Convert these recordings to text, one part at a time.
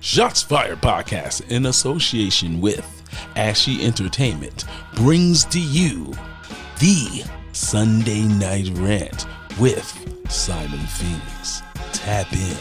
Shots Fired Podcast, in association with Ashy Entertainment, brings to you the Sunday Night Rant with Simon Phoenix. Tap in.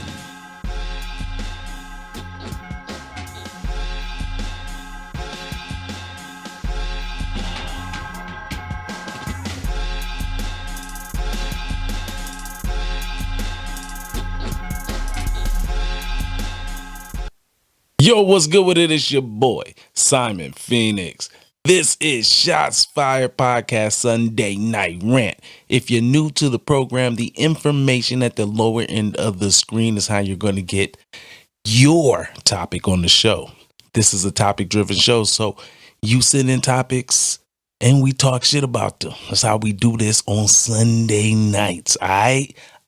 Yo, what's good with it? It's your boy, Simon Phoenix. This is Shots Fired Podcast Sunday Night Rant. If you're new to the program, the information at the lower end of the screen is how you're going to get your topic on the show. This is a topic-driven show, so you send in topics and we talk shit about them. That's how we do this on Sunday nights. All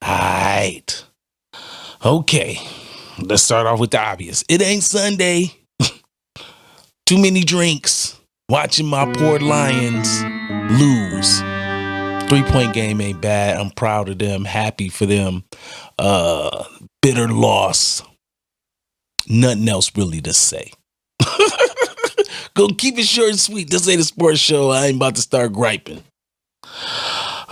right. Okay. Let's start off with the obvious. It ain't Sunday. Too many drinks. Watching my poor Lions lose. 3-point game ain't bad. I'm proud of them. Happy for them. Bitter loss. Nothing else really to say. Go keep it short and sweet. This ain't a sports show. I ain't about to start griping.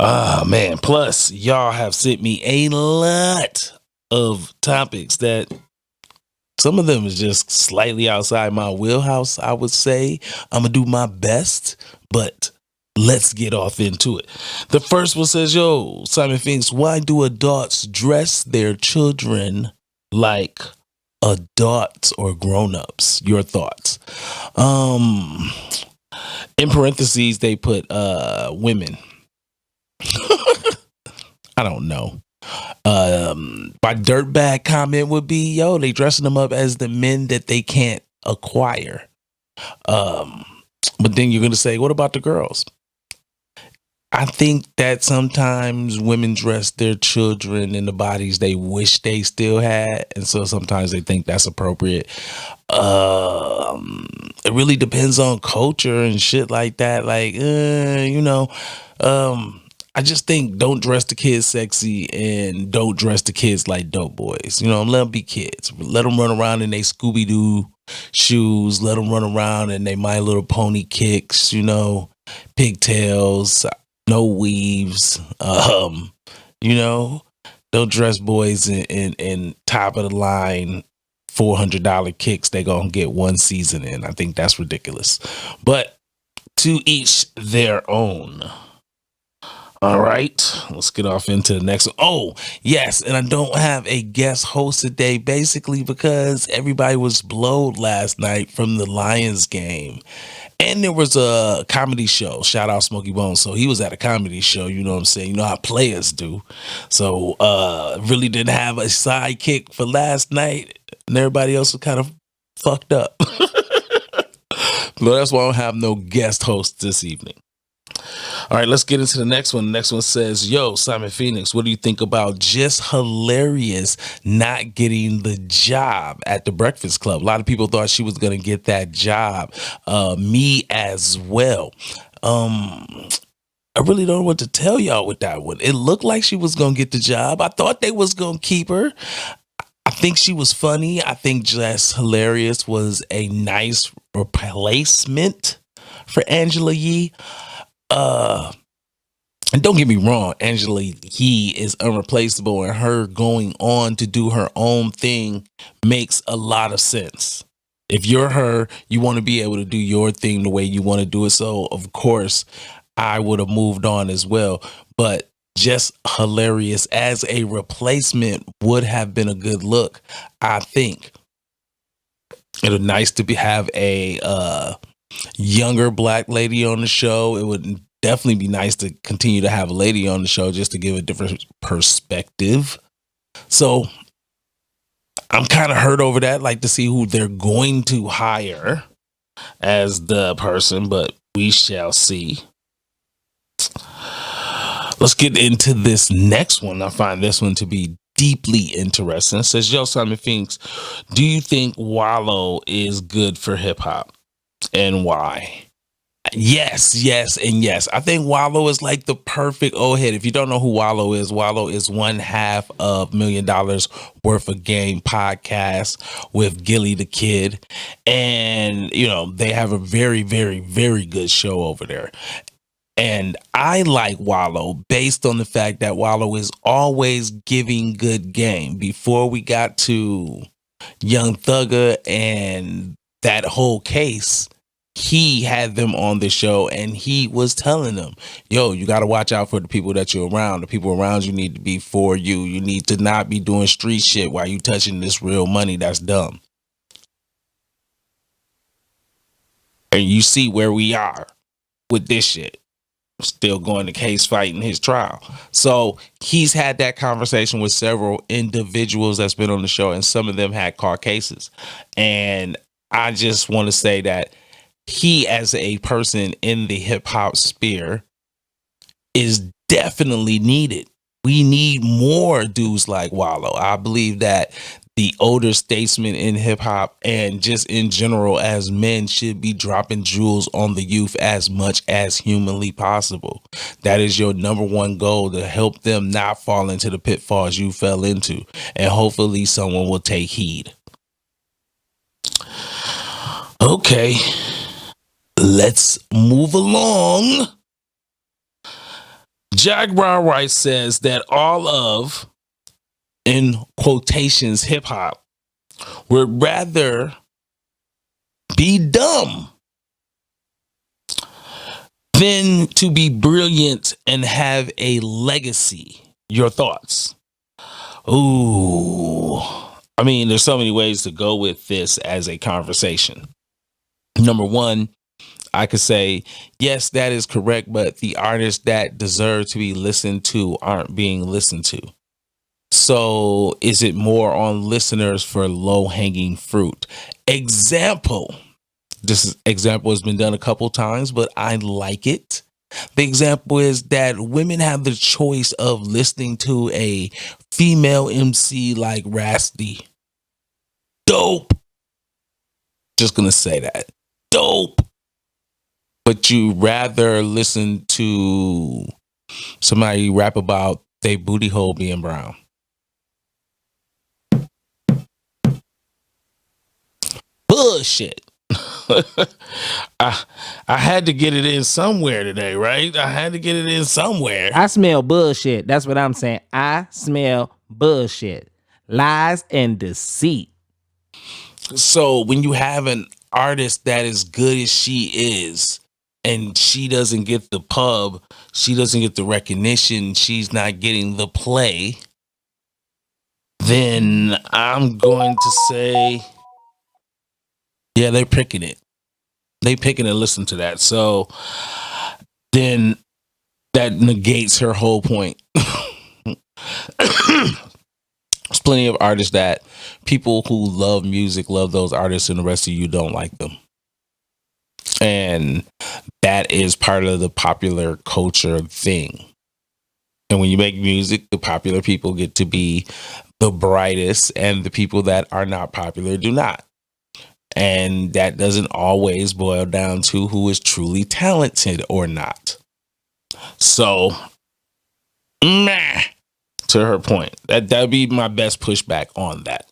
Man. Plus, y'all have sent me a lot of topics that some of them is just slightly outside my wheelhouse, I would say. I'm going to do my best, but let's get off into it. The first one says, yo, Simon Phoenix, why do adults dress their children like adults or grown-ups? Your thoughts. In parentheses, they put women. I don't know. My dirtbag comment would be, yo, they dressing them up as the men that they can't acquire. But then you're going to say, what about the girls? I think that sometimes women dress their children in the bodies they wish they still had. And so sometimes they think that's appropriate. It really depends on culture and shit like that. Like, I just think don't dress the kids sexy and don't dress the kids like dope boys. Let them be kids. Let them run around in their Scooby-Doo shoes. Let them run around in their My Little Pony kicks, pigtails, no weaves. Don't dress boys in top of the line $400 kicks they gonna get one season in. I think that's ridiculous. But to each their own. All right, let's get off into the next one. Oh, yes, and I don't have a guest host today, basically because everybody was blowed last night from the Lions game. And there was a comedy show. Shout out Smokey Bones. So he was at a comedy show, you know what I'm saying? You know how players do. So really didn't have a sidekick for last night. And everybody else was kind of fucked up. But that's why I don't have no guest host this evening. All right, let's get into the next one. The next one says, yo, Simon Phoenix, what do you think about Just Hilarious not getting the job at the Breakfast Club? A lot of people thought she was going to get that job. Me as well. I really don't know what to tell y'all with that one. It looked like she was going to get the job. I thought they was going to keep her. I think she was funny. I think Just Hilarious was a nice replacement for Angela Yee. And don't get me wrong, Angela Yee is unreplaceable, and her going on to do her own thing makes a lot of sense. If you're her, you want to be able to do your thing the way you want to do it. So, of course, I would have moved on as well. But Just Hilarious as a replacement would have been a good look, I think. It would be nice to have a younger black lady on the show. It would definitely be nice to continue to have a lady on the show just to give a different perspective. So I'm kind of hurt over that. Like to see who they're going to hire as the person, but we shall see. Let's get into this next one. I find this one to be deeply interesting. It says, yo, Simon Phoenix, do you think Wallow is good for hip hop? And why? Yes, yes, and yes. I think Wallow is like the perfect old head. If you don't know who Wallow is one half of $1 million worth of game podcast with Gilly the Kid. And, they have a very, very, very good show over there. And I like Wallow based on the fact that Wallow is always giving good game. Before we got to Young Thugger and that whole case, he had them on the show and he was telling them, yo, you got to watch out for the people that you're around. The people around you need to be for you. You need to not be doing street shit while you touching this real money. That's dumb. And you see where we are with this shit. Still going to case fighting his trial. So he's had that conversation with several individuals that's been on the show, and some of them had caught cases. And I just want to say that he, as a person in the hip hop sphere, is definitely needed. We need more dudes like Wallow. I believe that the older statesmen in hip hop and just in general as men should be dropping jewels on the youth as much as humanly possible. That is your number one goal, to help them not fall into the pitfalls you fell into. And hopefully someone will take heed. Okay, let's move along. Jack Brown Wright says that all of, in quotations, hip hop would rather be dumb than to be brilliant and have a legacy. Your thoughts? Ooh. I mean, there's so many ways to go with this as a conversation. Number one, I could say, yes, that is correct, but the artists that deserve to be listened to aren't being listened to. So is it more on listeners for low-hanging fruit? Example. This example has been done a couple times, but I like it. The example is that women have the choice of listening to a female MC like Rasty. Dope. Just gonna say that. Dope. But you rather listen to somebody rap about their booty hole being brown. Bullshit. I had to get it in somewhere today, right? I had to get it in somewhere. I smell bullshit. That's what I'm saying. I smell bullshit. Lies and deceit. So when you have an artist that is good as she is, and she doesn't get the pub, she doesn't get the recognition, she's not getting the play, then I'm going to say, yeah, they're picking it. They picking and listen to that. So then that negates her whole point. There's plenty of artists that people who love music love those artists, and the rest of you don't like them. And that is part of the popular culture thing. And when you make music, the popular people get to be the brightest, and the people that are not popular do not. And that doesn't always boil down to who is truly talented or not. So, meh, to her point. That'd be my best pushback on that.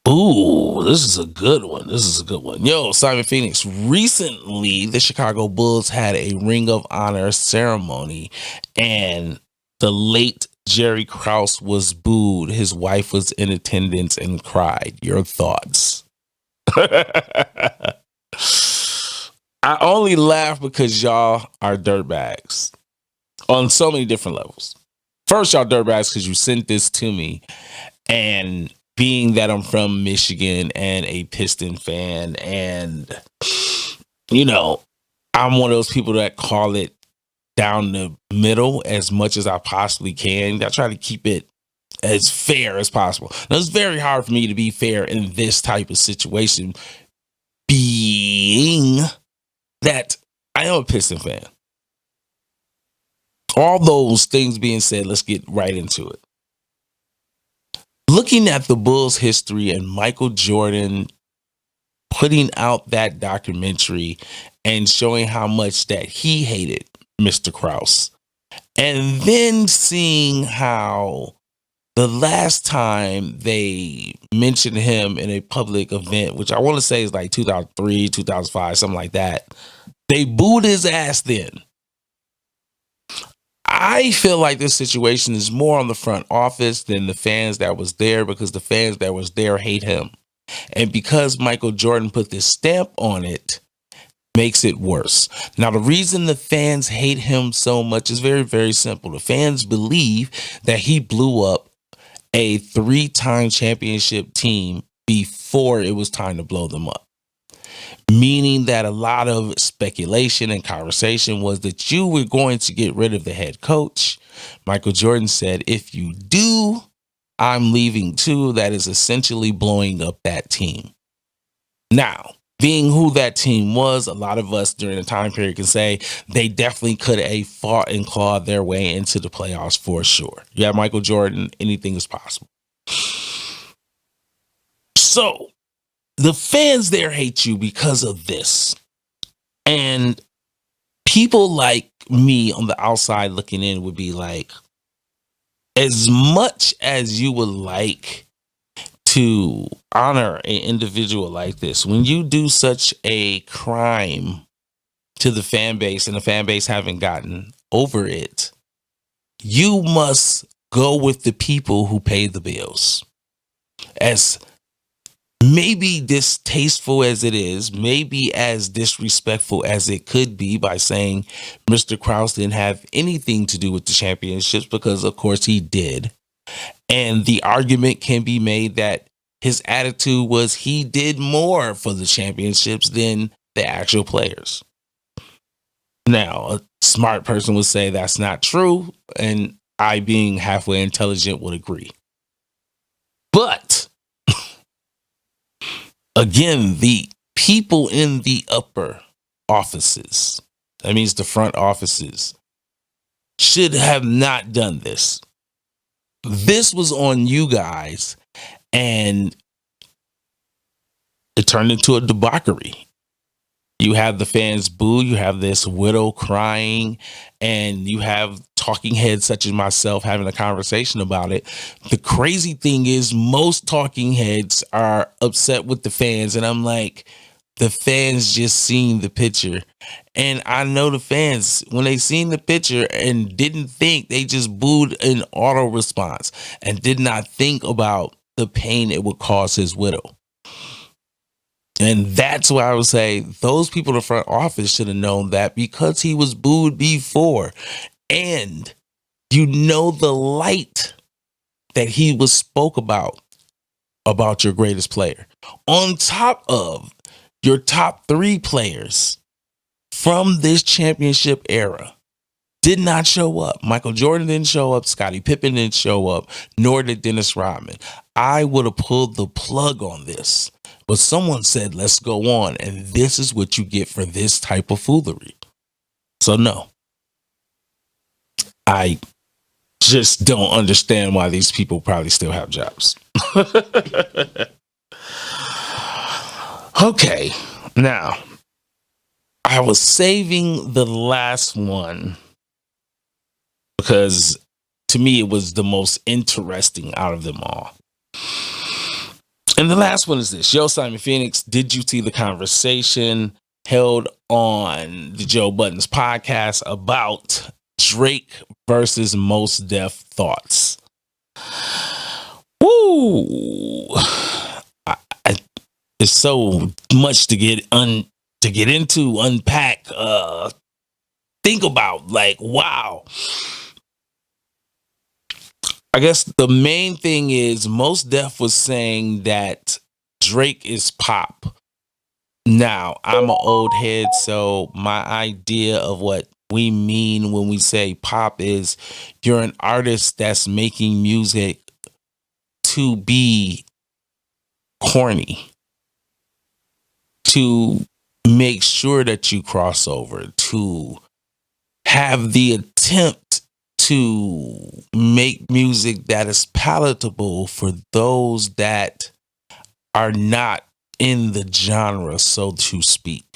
Ooh, this is a good one. Yo, Simon Phoenix. Recently, the Chicago Bulls had a Ring of Honor ceremony, and the late Jerry Krause was booed. His wife was in attendance and cried. Your thoughts? I only laugh because y'all are dirtbags on so many different levels. First, y'all dirtbags because you sent this to me, and being that I'm from Michigan and a Piston fan, and I'm one of those people that call it down the middle as much as I possibly can. I try to keep it as fair as possible. Now, it's very hard for me to be fair in this type of situation, being that I am a Piston fan. All those things being said, let's get right into it. Looking at the Bulls' history and Michael Jordan putting out that documentary and showing how much that he hated Mr. Krause. And then seeing how the last time they mentioned him in a public event, which I want to say is like 2003, 2005, something like that, they booed his ass then. I feel like this situation is more on the front office than the fans that was there, because the fans that was there hate him. And because Michael Jordan put this stamp on it, makes it worse. Now, the reason the fans hate him so much is very, very simple. The fans believe that he blew up a 3-time championship team before it was time to blow them up. Meaning that a lot of speculation and conversation was that you were going to get rid of the head coach. Michael Jordan said, if you do, I'm leaving too. That is essentially blowing up that team. Now, being who that team was, a lot of us during the time period can say they definitely could have fought and clawed their way into the playoffs for sure. You have Michael Jordan, anything is possible. So, the fans there hate you because of this. And people like me on the outside looking in would be like, as much as you would like to honor an individual like this, when you do such a crime to the fan base and the fan base haven't gotten over it, you must go with the people who pay the bills. As maybe distasteful as it is, maybe as disrespectful as it could be by saying Mr. Krause didn't have anything to do with the championships, because of course he did. And the argument can be made that his attitude was he did more for the championships than the actual players. Now, a smart person would say that's not true, and I, being halfway intelligent, would agree. But again, the people in the upper offices, that means the front offices, should have not done this. This was on you guys, and it turned into a debauchery. You have the fans boo, you have this widow crying, and you have talking heads such as myself having a conversation about it. The crazy thing is most talking heads are upset with the fans, and I'm like, the fans just seen the picture. And I know the fans, when they seen the picture and didn't think, they just booed an auto response and did not think about the pain it would cause his widow. And that's why I would say those people in the front office should have known that, because he was booed before. And you know the light that he was spoke about your greatest player. On top of your top 3 players from this championship era did not show up. Michael Jordan didn't show up. Scottie Pippen didn't show up. Nor did Dennis Rodman. I would have pulled the plug on this. But someone said, let's go on. And this is what you get for this type of foolery. So no. I just don't understand why these people probably still have jobs. Okay. Now, I was saving the last one because to me it was the most interesting out of them all. And the last one is this. Yo, Simon Phoenix, did you see the conversation held on the Joe Budden's podcast about Drake versus Mos Def thoughts? Woo! It's so much to get into, unpack, think about. Like, wow. I guess the main thing is Mos Def was saying that Drake is pop. Now, I'm an old head, so my idea of what we mean when we say pop is you're an artist that's making music to be corny, to make sure that you cross over, to have the attempt to make music that is palatable for those that are not in the genre, so to speak.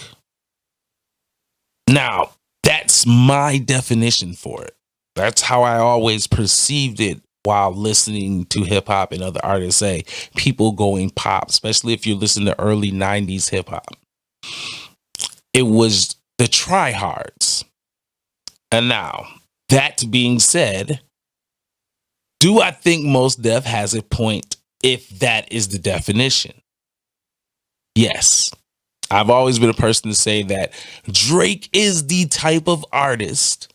Now, that's my definition for it. That's how I always perceived it while listening to hip hop and other artists say people going pop, especially if you listen to early 90s hip hop. It was the tryhards. And now, that being said, do I think Mos Def has a point if that is the definition? Yes. I've always been a person to say that Drake is the type of artist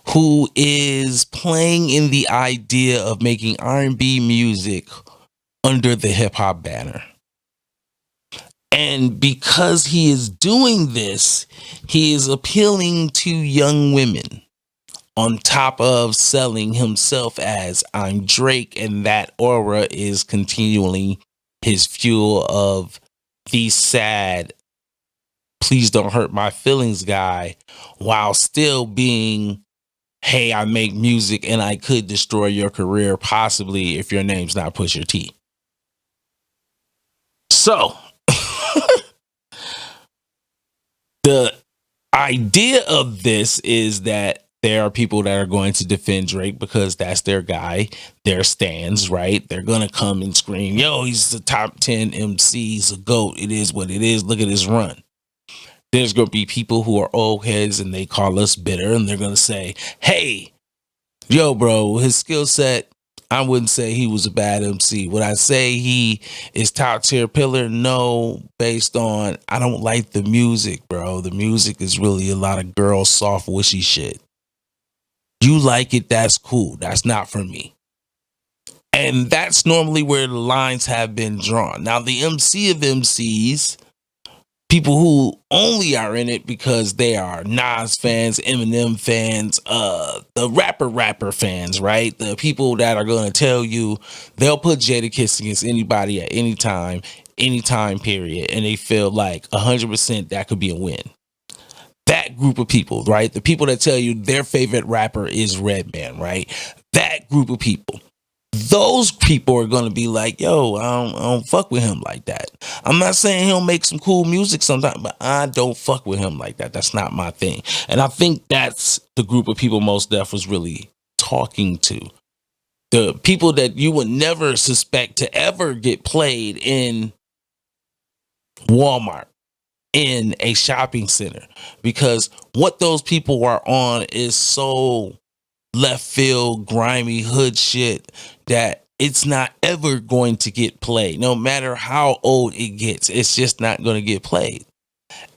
who is playing in the idea of making R&B music under the hip hop banner. And because he is doing this, he is appealing to young women on top of selling himself as I'm Drake, and that aura is continually his fuel of the sad, please don't hurt my feelings guy, while still being, hey, I make music and I could destroy your career possibly if your name's not Pusha T. So, the idea of this is that there are people that are going to defend Drake because that's their guy, their stands, right? They're going to come and scream, yo, he's the top 10 MC, he's a GOAT. It is what it is. Look at his run. There's going to be people who are old heads and they call us bitter and they're going to say, hey, yo, bro, his skill set, I wouldn't say he was a bad MC. Would I say he is top tier pillar? No, based on, I don't like the music, bro. The music is really a lot of girl soft wishy shit. You like it, that's cool. That's not for me. And that's normally where the lines have been drawn. Now, the MC of MCs, people who only are in it because they are Nas fans, Eminem fans, the rapper fans, right? The people that are going to tell you they'll put Jadakiss against anybody at any time period, and they feel like 100% that could be a win. That group of people, right? The people that tell you their favorite rapper is Redman, right? That group of people. Those people are going to be like, yo, I don't fuck with him like that. I'm not saying he'll make some cool music sometimes, but I don't fuck with him like that. That's not my thing. And I think that's the group of people Mos Def was really talking to. The people that you would never suspect to ever get played in Walmart, in a shopping center, because what those people are on is so left field, grimy hood shit that it's not ever going to get played. No matter how old it gets, it's just not going to get played.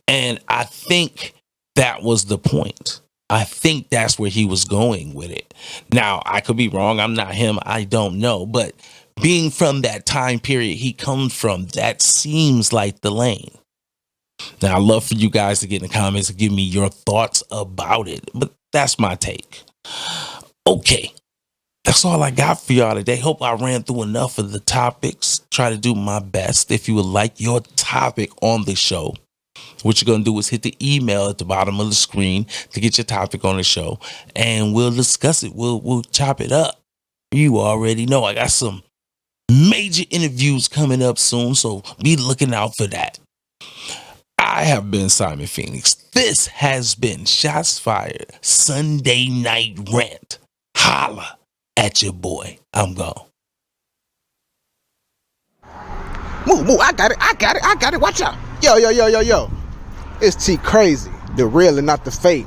And I think that was the point. I think that's where he was going with it. Now, I could be wrong. I'm not him. I don't know. But being from that time period he comes from, that seems like the lane. Now, I'd love for you guys to get in the comments and give me your thoughts about it. But that's my take. Okay. That's all I got for y'all today. Hope I ran through enough of the topics. Try to do my best. If you would like your topic on the show, what you're going to do is hit the email at the bottom of the screen to get your topic on the show. And we'll discuss it. We'll chop it up. You already know I got some major interviews coming up soon, so be looking out for that. I have been Simon Phoenix. This has been Shots Fired Sunday Night Rant. Holla at your boy. I'm gone. Move. I got it. Watch out. Yo. It's T Crazy, the real and not the fake.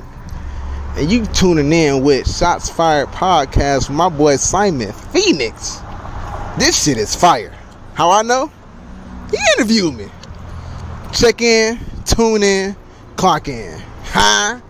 And you tuning in with Shots Fired Podcast with my boy Simon Phoenix. This shit is fire. How I know? He interviewed me. Check in, tune in, clock in. Huh?